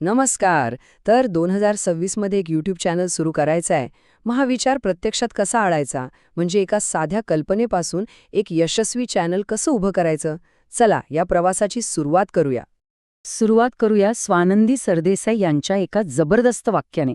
नमस्कार. तर 2026 मध्ये एक यूट्यूब चॅनल सुरू करायचा आहे. मग हा विचार प्रत्यक्षात कसा आणायचा, म्हणजे एका साध्या कल्पनेपासून एक यशस्वी चॅनल कसं उभं करायचं. चला या प्रवासाची सुरुवात करूया. सुरुवात करूया स्वानंदी सरदेसाई यांच्या एका जबरदस्त वाक्याने.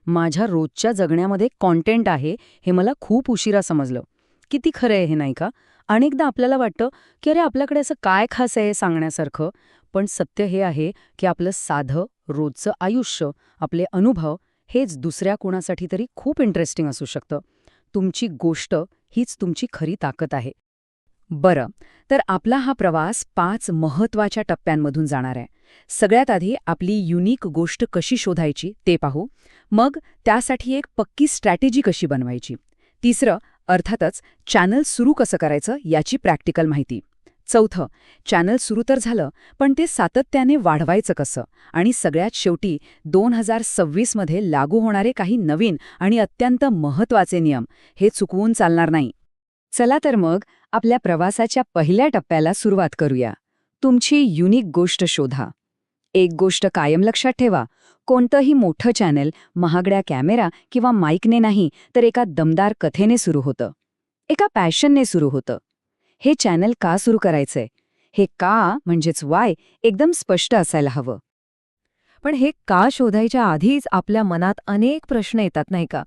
माझ्या रोजच्या जगण्यामध्ये कॉन्टेंट आहे हे मला खूप उशिरा समजलं. किती खरं आहे हे, नाही का? अनेकदा आपल्याला वाटतं की अरे आपल्याकडे असं काय खास आहे सांगण्यासारखं. पण सत्य हे आहे की आपलं साधं रोजचं आयुष्य, आपले अनुभव हेच दुसऱ्या कोणासाठी तरी खूप इंटरेस्टिंग असू शकतं. तुमची गोष्ट हीच तुमची खरी ताकद आहे. बरं, तर आपला हा प्रवास 5 महत्त्वाच्या टप्प्यांमधून जाणार आहे. सगळ्यात आधी आपली युनिक गोष्ट कशी शोधायची ते पाहू. मग त्यासाठी एक पक्की स्ट्रॅटेजी कशी बनवायची. तिसरं, अर्थातच चॅनल सुरू कसं करायचं याची प्रॅक्टिकल माहिती. चौथं, चॅनल सुरू तर झालं, पण ते सातत्याने वाढवायचं कसं. आणि सगळ्यात शेवटी 2026 मध्ये लागू होणारे काही नवीन आणि अत्यंत महत्त्वाचे नियम, हे चुकवून चालणार नाही. चला तर मग आपल्या प्रवासाच्या पहिल्या टप्प्याला सुरुवात करूया. तुमची युनिक गोष्ट शोधा. एक गोष्ट कायम लक्षात ठेवा. कोणतंही मोठं चॅनल महागड्या कॅमेरा किंवा माईकने नाही, तर एका दमदार कथेने सुरू होतं. एका पॅशनने सुरू होतं. हे चॅनल का सुरू करायचंय, हे का म्हणजेच वाय एकदम स्पष्ट असायला हवं. पण हे का शोधायच्या आधीच आपल्या मनात अनेक प्रश्न येतात, नाही का?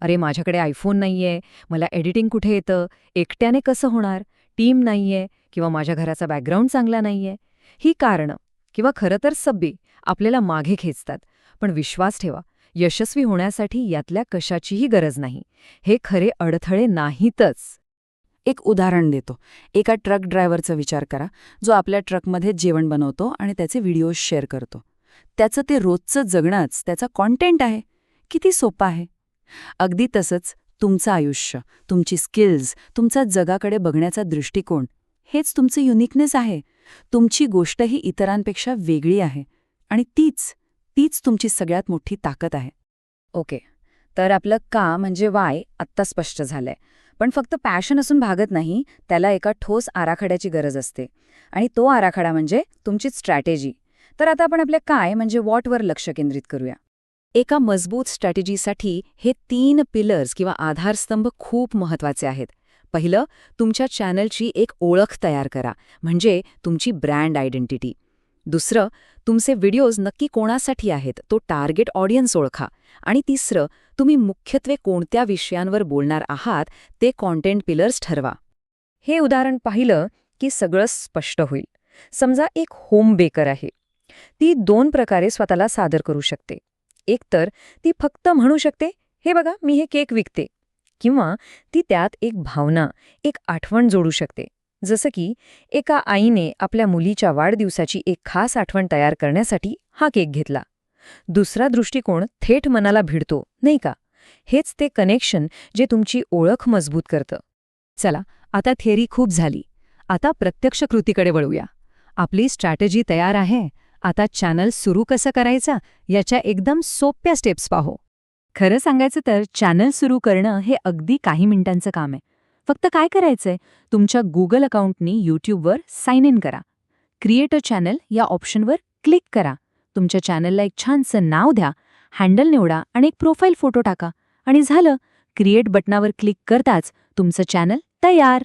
अरे, माझ्याकडे आयफोन नाहीये, मला एडिटिंग कुठे येतं, एकट्याने कसं होणार, टीम नाहीये, किंवा माझ्या घराचा बॅकग्राऊंड चांगला नाहीये. ही कारणं किंवा खरं तर सब्बी आपल्याला मागे खेचतात. पण विश्वास ठेवा, यशस्वी होण्यासाठी यातल्या कशाचीही गरज नाही. हे खरे अडथळे नाहीतच. एक उदाहरण देतो. एका ट्रक ड्रायव्हरचा विचार करा, जो आपल्या ट्रकमध्ये जेवण बनवतो आणि त्याचे व्हिडिओज शेअर करतो. त्याचं ते रोजचं जगणंच त्याचा कॉन्टेंट आहे. किती सोपं आहे. अगदी तसंच तुमचं आयुष्य, तुमची स्किल्स, तुमचा जगाकडे बघण्याचा दृष्टिकोन, हेच तुमचं युनिकनेस आहे. तुमची गोष्ट ही इतरांपेक्षा वेगळी आहे आणि तीच तुमची सगळ्यात मोठी ताकद आहे. ओके, तर आपलं का म्हणजे वाय आत्ता स्पष्ट झालंय. पण फक्त पॅशन असून भागत नाही, त्याला एका ठोस आराखड्याची गरज असते. आणि तो आराखडा म्हणजे तुमची स्ट्रॅटेजी. तर आता आपण आपल्या काय म्हणजे वॉटवर लक्ष केंद्रित करूया. एका मजबूत स्ट्रॅटेजीसाठी हे 3 पिलर्स किंवा आधारस्तंभ खूप महत्वाचे आहेत. पहिलं, तुमच्या चॅनलची एक ओळख तयार करा, म्हणजे तुमची ब्रँड आयडेंटिटी. दुसरं, तुमचे व्हिडिओज नक्की कोणासाठी आहेत तो टार्गेट ऑडियन्स ओळखा. आणि तिसरं, तुम्ही मुख्यत्वे कोणत्या विषयांवर बोलणार आहात ते कॉन्टेंट पिलर्स ठरवा. हे उदाहरण पाहिलं की सगळं स्पष्ट होईल. समजा एक होम बेकर आहे. ती 2 प्रकारे स्वतःला सादर करू शकते. एक तर ती फक्त म्हणू शकते, हे बघा मी हे केक विकते. किंवा ती त्यात एक भावना, एक आठवण जोडू शकते. जसं की एका आईने आपल्या मुलीच्या वाढदिवसाची एक खास आठवण तयार करण्यासाठी हा केक घेतला. दुसरा दृष्टिकोन थेट मनाला भिडतो, नाही का? हेच ते कनेक्शन जे तुमची ओळख मजबूत करतं. चला, आता थेअरी खूप झाली. आता प्रत्यक्ष कृतीकडे वळूया. आपली स्ट्रॅटेजी तयार आहे. आता चॅनल सुरू कसं करायचं याच्या एकदम सोप्या स्टेप्स पाहू. खरं सांगायचं तर चॅनल सुरू करणं हे अगदी काही मिनिटांचं काम आहे. फक्त काय करायचंय, तुमच्या गुगल अकाउंटनी यूट्यूबवर साइन इन करा. क्रिएट अ चॅनल या ऑप्शनवर क्लिक करा. तुमच्या चॅनलला एक छानसं नाव द्या, हँडल निवडा आणि एक प्रोफाईल फोटो टाका. आणि झालं, क्रिएट बटनावर क्लिक करताच तुमचं चॅनल तयार.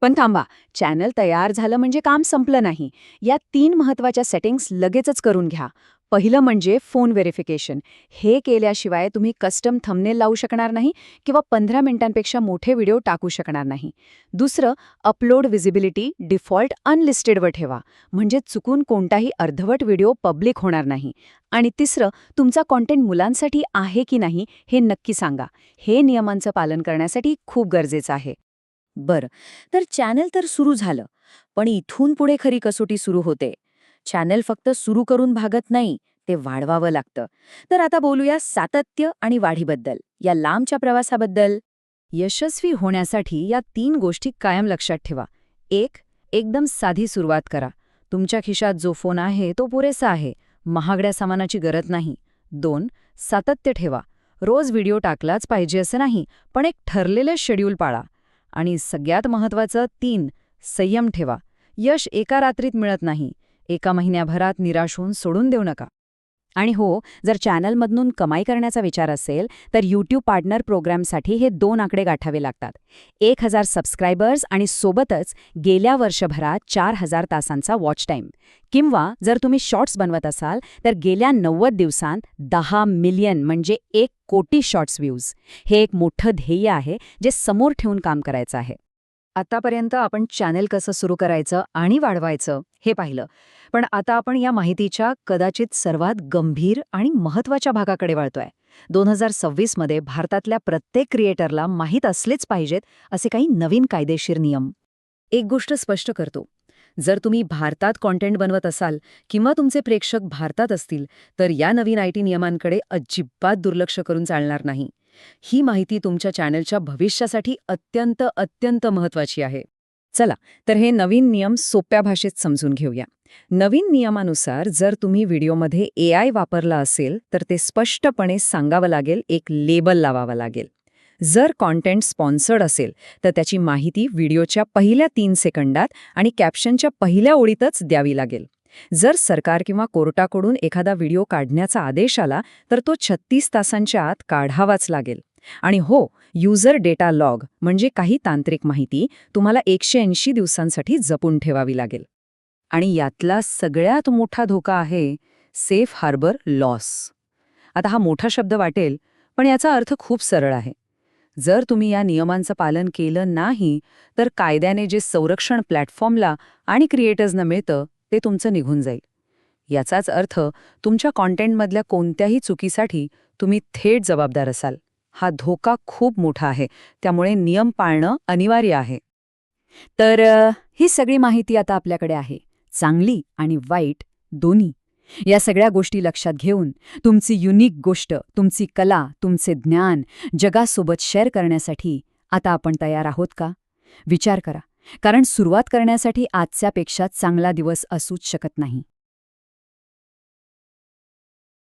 पण थांबा, चॅनल तयार झालं म्हणजे काम संपलं नाही. या 3 महत्त्वाच्या सेटिंग्स लगेचच करून घ्या. पहिलं म्हणजे फोन व्हेरिफिकेशन. हे केल्याशिवाय तुम्ही कस्टम थंबनेल लावू शकणार नाही किंवा 15 मिनिटांपेक्षा मोठे व्हिडिओ टाकू शकणार नाही. दुसरं, अपलोड व्हिजिबिलिटी डिफॉल्ट अनलिस्टेडवर ठेवा, म्हणजे चुकून कोणताही अर्धवट व्हिडिओ पब्लिक होणार नाही. आणि तिसरं, तुमचा कॉन्टेंट मुलांसाठी आहे की नाही हे नक्की सांगा. हे नियमांचं पालन करण्यासाठी खूप गरजेचं आहे. बरं, तर चॅनल तर सुरू झालं, पण इथून पुढे खरी कसोटी सुरू होते. चॅनल फक्त सुरू करून भागत नाही, ते वाढवावं लागतं. तर आता बोलूया सातत्य आणि वाढीबद्दल, या लांबच्या प्रवासाबद्दल. यशस्वी होण्यासाठी या 3 गोष्टी कायम लक्षात ठेवा. 1. एकदम साधी सुरुवात करा. तुमच्या खिशात जो फोन आहे तो पुरेसा आहे, महागड्या सामानाची गरज नाही. 2. सातत्य ठेवा. रोज व्हिडिओ टाकलाच पाहिजे असं नाही, पण एक ठरलेलं शेड्यूल पाळा. आणि सगळ्यात महत्त्वाचं 3. संयम ठेवा. यश एका रात्रीत मिळत नाही. एका महिन्याभरात निराश होऊन सोडून देऊ नका. आणि हो, जर चॅनलमधून कमाई करण्याचा विचार असेल तर यूट्यूब पार्टनर प्रोग्रामसाठी हे 2 आकडे गाठावे लागतात. 1000 सबस्क्रायबर्स आणि सोबतच गेल्या वर्षभरात 4000 तासांचा वॉच टाईम. किंवा जर तुम्ही शॉर्ट्स बनवत असाल तर गेल्या 90 दिवसांत 10 मिलियन म्हणजे 1 कोटी शॉर्ट्स व्ह्यूज. हे एक मोठं ध्येय आहे जे समोर ठेवून काम करायचं आहे. आतापर्यंत आपण चॅनेल कसं सुरू करायचं आणि वाढवायचं हे पाहिलं. पण आता आपण या माहितीच्या कदाचित सर्वात गंभीर आणि महत्त्वाच्या भागाकडे वळतोय. 2026 मध्ये भारतातल्या प्रत्येक क्रिएटरला माहीत असलेच पाहिजेत असे काही नवीन कायदेशीर नियम. एक गोष्ट स्पष्ट करतो. जर तुम्ही भारतात कॉन्टेंट बनवत असाल किंवा तुमचे प्रेक्षक भारतात असतील तर या नवीन IT नियमांकडे अजिबात दुर्लक्ष करून चालणार नाही. ही माहिती तुमच्या चॅनलच्या भविष्यासाठी अत्यंत अत्यंत महत्त्वाची आहे. चला तर हे नवीन नियम सोप्या भाषेत समजून घेऊया. नवीन नियमानुसार जर तुम्ही व्हिडिओमध्ये AI वापरला असेल तर ते स्पष्टपणे सांगावं लागेल, एक लेबल लावावं लागेल. जर कॉन्टेंट स्पॉन्सर्ड असेल तर त्याची माहिती व्हिडिओच्या पहिल्या 3 सेकंदात आणि कॅप्शनच्या पहिल्या ओळीतच द्यावी लागेल. जर सरकार किंवा कोर्टाकडून एखादा व्हिडिओ काढण्याचा आदेश आला तर तो 36 तासांच्या आत काढावाच लागेल. आणि हो, युजर डेटा लॉग म्हणजे काही तांत्रिक माहिती तुम्हाला 180 दिवसांसाठी जपून ठेवावी लागेल. आणि यातला सगळ्यात मोठा धोका आहे सेफ हार्बर लॉस. आता हा मोठा शब्द वाटेल, पण याचा अर्थ खूप सरळ आहे. जर तुम्ही या नियमांचं पालन केलं नाही तर कायद्याने जे संरक्षण प्लॅटफॉर्मला आणि क्रिएटर्सना मिळतं ते तुमचं निघून जाईल. याचाच अर्थ तुमच्या कॉन्टेंटमधल्या कोणत्याही चुकीसाठी तुम्ही थेट जबाबदार असाल. हा धोका खूप मोठा आहे, त्यामुळे नियम पाळणं अनिवार्य आहे. तर ही सगळी माहिती आता आपल्याकडे आहे, चांगली आणि वाईट दोन्ही. या सगळ्या गोष्टी लक्षात घेऊन तुमची युनिक गोष्ट, तुमची कला, तुमचे ज्ञान जगासोबत शेअर करण्यासाठी आता आपण तयार आहोत का? विचार करा, कारण सुरुवात करण्यासाठी आजच्यापेक्षा चांगला दिवस असूच शकत नाही.